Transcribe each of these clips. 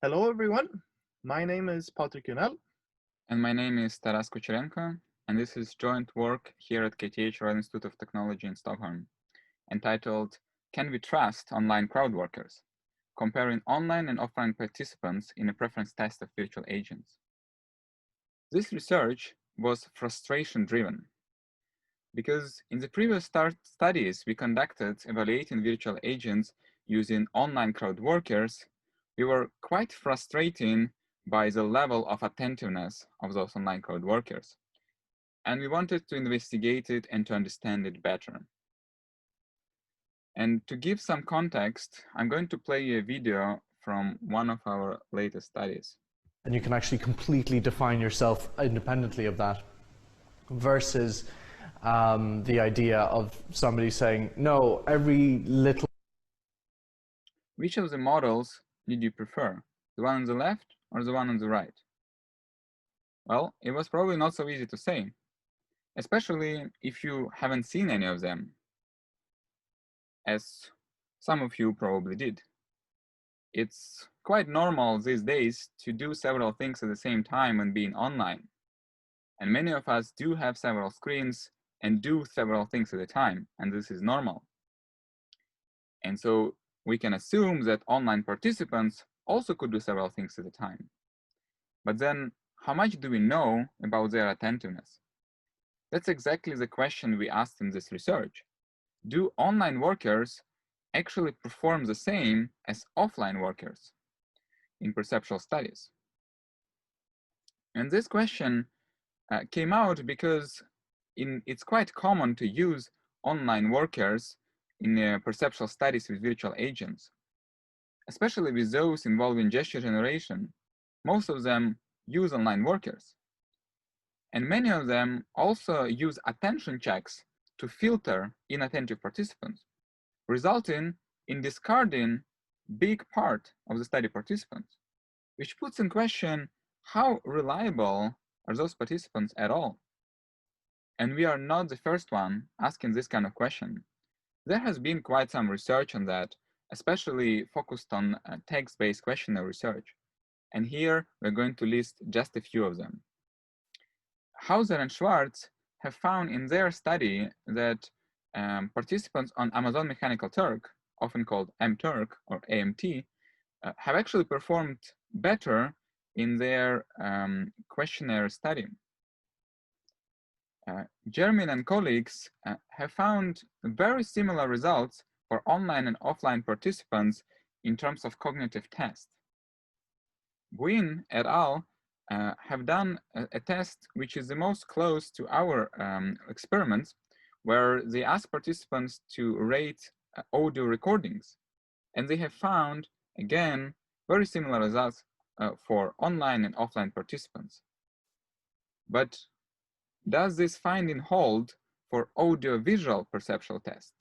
Hello, everyone. My name is Patrik Jonell. And my name is Taras Kucherenko, and this is joint work here at KTH Royal Institute of Technology in Stockholm, entitled Can We Trust Online Crowdworkers? Comparing online and offline participants in a preference test of virtual agents. This research was frustration-driven, because in the previous studies we conducted evaluating virtual agents using online crowdworkers, we were quite frustrated by the level of attentiveness of those online crowdworkers, and we wanted to investigate it and to understand it better. And to give some context, I'm going to play a video from one of our latest studies. And you can actually completely define yourself independently of that, versus the idea of somebody saying, no, every little... Which of the models did you prefer? The one on the left or the one on the right? Well, it was probably not so easy to say, especially if you haven't seen any of them, as some of you probably did. It's quite normal these days to do several things at the same time when being online. And many of us do have several screens and do several things at a time, and this is normal. And so we can assume that online participants also could do several things at a time. But then, how much do we know about their attentiveness? That's exactly the question we asked in this research. Do online workers actually perform the same as offline workers in perceptual studies? And this question came out because it's quite common to use online workers in perceptual studies with virtual agents, especially with those involving gesture generation. Most of them use online workers. And many of them also use attention checks to filter inattentive participants, resulting in discarding big part of the study participants, which puts in question how reliable are those participants at all. And we are not the first one asking this kind of question. There has been quite some research on that, especially focused on text-based questionnaire research. And here we're going to list just a few of them. Hauser and Schwartz have found in their study that participants on Amazon Mechanical Turk, often called MTurk or AMT, have actually performed better in their questionnaire study. Jermin and colleagues have found very similar results for online and offline participants in terms of cognitive tests. Guin et al. Have done a test which is the most close to our experiments, where they ask participants to rate audio recordings. And they have found, again, very similar results for online and offline participants. But does this finding hold for audio-visual perceptual tests?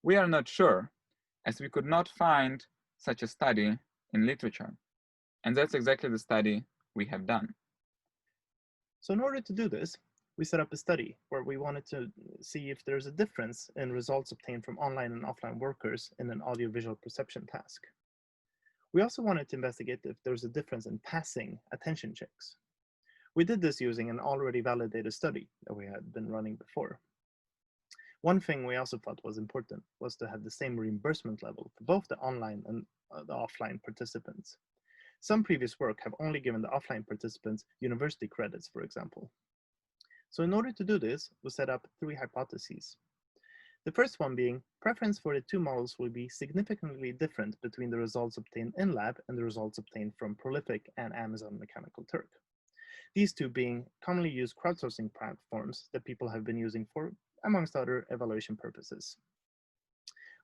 We are not sure, as we could not find such a study in literature. And that's exactly the study we have done. So in order to do this, we set up a study where we wanted to see if there's a difference in results obtained from online and offline workers in an audiovisual perception task. We also wanted to investigate if there's a difference in passing attention checks. We did this using an already validated study that we had been running before. One thing we also thought was important was to have the same reimbursement level for both the online and the offline participants. Some previous work have only given the offline participants university credits, for example. So in order to do this, we set up 3 hypotheses. The first one being preference for the 2 models will be significantly different between the results obtained in lab and the results obtained from Prolific and Amazon Mechanical Turk. These 2 being commonly used crowdsourcing platforms that people have been using for, amongst other, evaluation purposes.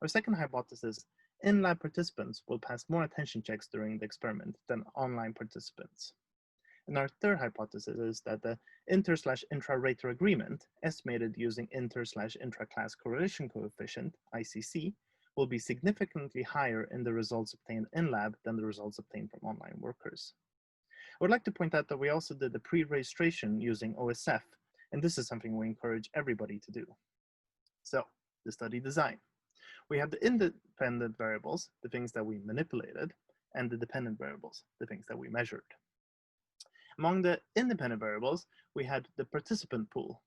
Our second hypothesis, in-lab participants will pass more attention checks during the experiment than online participants. And our third hypothesis is that the inter/intra-rater agreement, estimated using inter/intra-class correlation coefficient, ICC, will be significantly higher in the results obtained in lab than the results obtained from online workers. I would like to point out that we also did the pre-registration using OSF, and this is something we encourage everybody to do. So, the study design. We have the independent variables, the things that we manipulated, and the dependent variables, the things that we measured. Among the independent variables, we had the participant pool.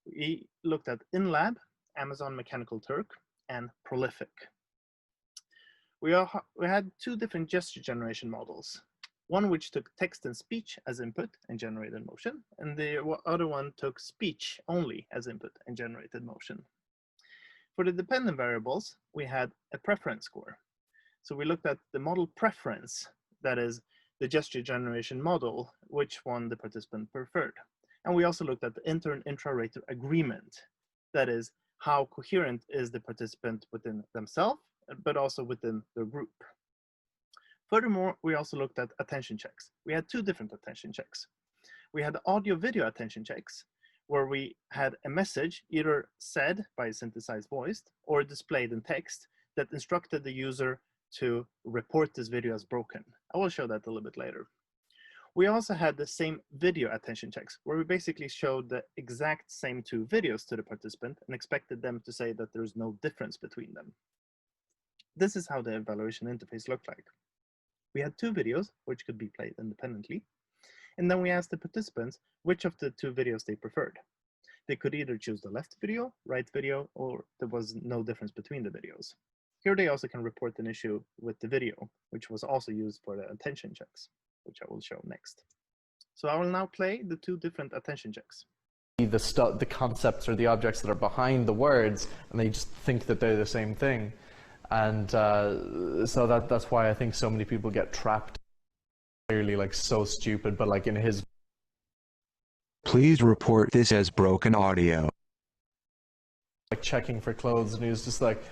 We looked at InLab, Amazon Mechanical Turk, and Prolific. We had two different gesture generation models. One which took text and speech as input and generated motion, and the other one took speech only as input and generated motion. For the dependent variables, we had a preference score. So we looked at the model preference, that is the gesture generation model, which one the participant preferred. And we also looked at the inter and intra-rater agreement, that is how coherent is the participant within themselves, but also within their group. Furthermore, we also looked at attention checks. We had two different attention checks. We had audio-video attention checks, where we had a message either said by a synthesized voice or displayed in text that instructed the user to report this video as broken. I will show that a little bit later. We also had the same video attention checks, where we basically showed the exact same two videos to the participant and expected them to say that there's no difference between them. This is how the evaluation interface looked like. We had two videos, which could be played independently, and then we asked the participants which of the two videos they preferred. They could either choose the left video, right video, or there was no difference between the videos. Here they also can report an issue with the video, which was also used for the attention checks, which I will show next. So I will now play the two different attention checks. The concepts or the objects that are behind the words, and they just think that they're the same thing. And so that's why I think so many people get trapped. Clearly, like, so stupid, but like in his. Please report this as broken audio. Like checking for clothes, and he was just like.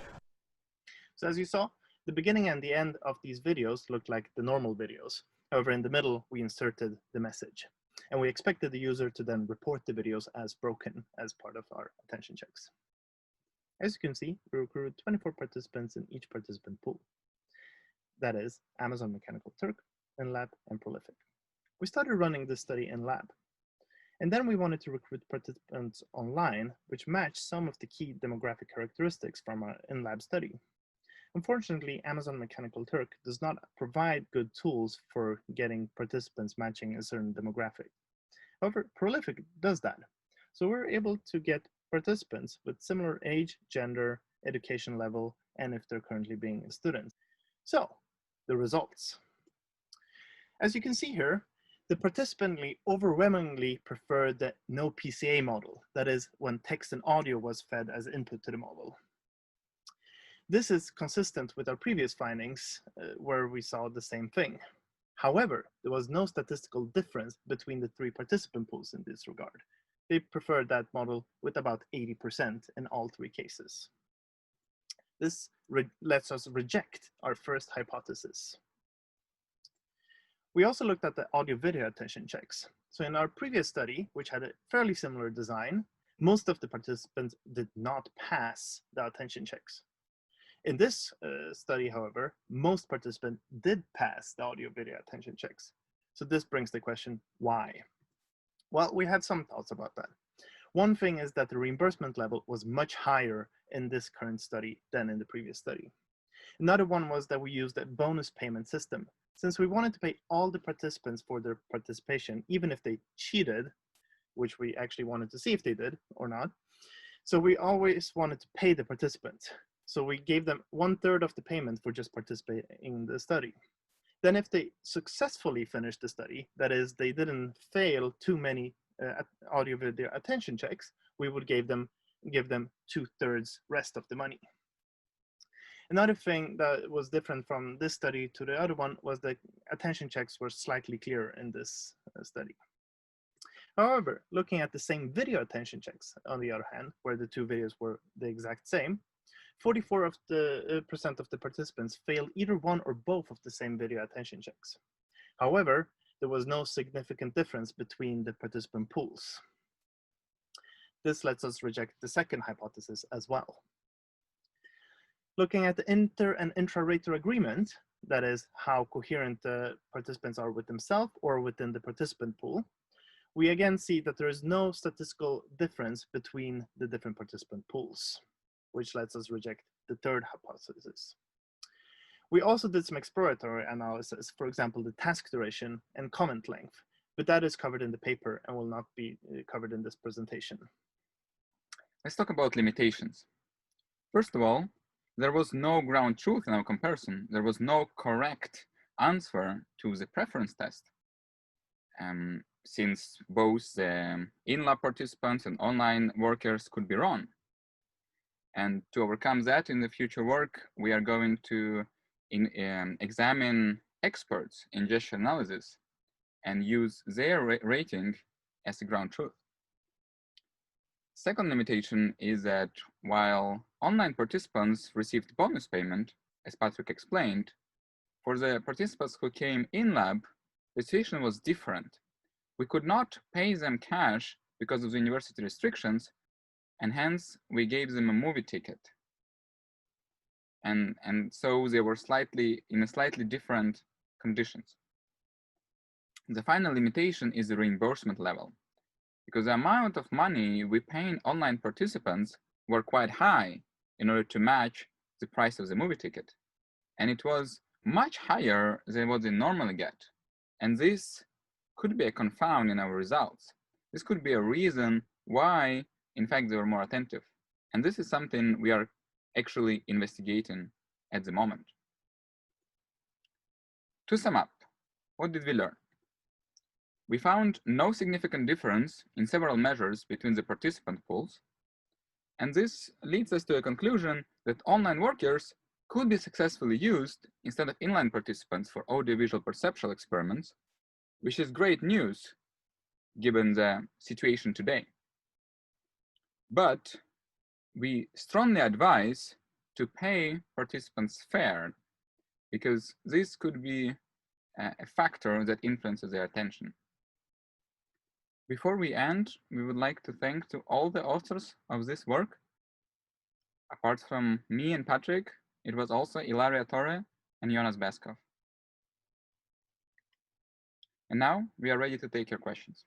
So as you saw, the beginning and the end of these videos looked like the normal videos. However, in the middle, we inserted the message. And we expected the user to then report the videos as broken as part of our attention checks. As you can see, we recruited 24 participants in each participant pool. That is Amazon Mechanical Turk, InLab, and Prolific. We started running this study in lab. And then we wanted to recruit participants online, which matched some of the key demographic characteristics from our in-lab study. Unfortunately, Amazon Mechanical Turk does not provide good tools for getting participants matching a certain demographic. However, Prolific does that. So we're able to get participants with similar age, gender, education level, and if they're currently being a student. So, the results. As you can see here, the participants overwhelmingly preferred the no PCA model, that is, when text and audio was fed as input to the model. This is consistent with our previous findings, where we saw the same thing. However, there was no statistical difference between the three participant pools in this regard. They preferred that model with about 80% in all three cases. This lets us reject our first hypothesis. We also looked at the audio-video attention checks. So in our previous study, which had a fairly similar design, most of the participants did not pass the attention checks. In this study, however, most participants did pass the audio-video attention checks. So this brings the question, why? Well, we had some thoughts about that. One thing is that the reimbursement level was much higher in this current study than in the previous study. Another one was that we used a bonus payment system. Since we wanted to pay all the participants for their participation, even if they cheated, which we actually wanted to see if they did or not, so we always wanted to pay the participants. So we gave them 1/3 of the payment for just participating in the study. Then if they successfully finished the study, that is, they didn't fail too many audio-video attention checks, we would give them 2/3 rest of the money. Another thing that was different from this study to the other one was that attention checks were slightly clearer in this study. However, looking at the same video attention checks, on the other hand, where the two videos were the exact same, 44% of the participants failed either one or both of the same video attention checks. However, there was no significant difference between the participant pools. This lets us reject the second hypothesis as well. Looking at the inter and intra-rater agreement, that is how coherent the participants are with themselves or within the participant pool, we again see that there is no statistical difference between the different participant pools, which lets us reject the third hypothesis. We also did some exploratory analysis, for example, the task duration and comment length, but that is covered in the paper and will not be covered in this presentation. Let's talk about limitations. First of all, there was no ground truth in our comparison. There was no correct answer to the preference test, since both the in-lab participants and online workers could be wrong. And to overcome that in the future work, we are going to examine experts in gesture analysis and use their rating as the ground truth. Second limitation is that while online participants received bonus payment, as Patrik explained, for the participants who came in lab, the situation was different. We could not pay them cash because of the university restrictions, and hence we gave them a movie ticket. And so they were in slightly different conditions. The final limitation is the reimbursement level, because the amount of money we pay online participants were quite high in order to match the price of the movie ticket. And it was much higher than what they normally get. And this could be a confound in our results. This could be a reason why, in fact, they were more attentive. And this is something we are actually investigating at the moment. To sum up, what did we learn? We found no significant difference in several measures between the participant pools, and this leads us to a conclusion that online workers could be successfully used instead of inline participants for audiovisual perceptual experiments, which is great news given the situation today. But we strongly advise to pay participants fair, because this could be a factor that influences their attention. Before we end, we would like to thank to all the authors of this work. Apart from me and Patrik, it was also Ilaria, Torre, and Jonas Beskow. And now we are ready to take your questions.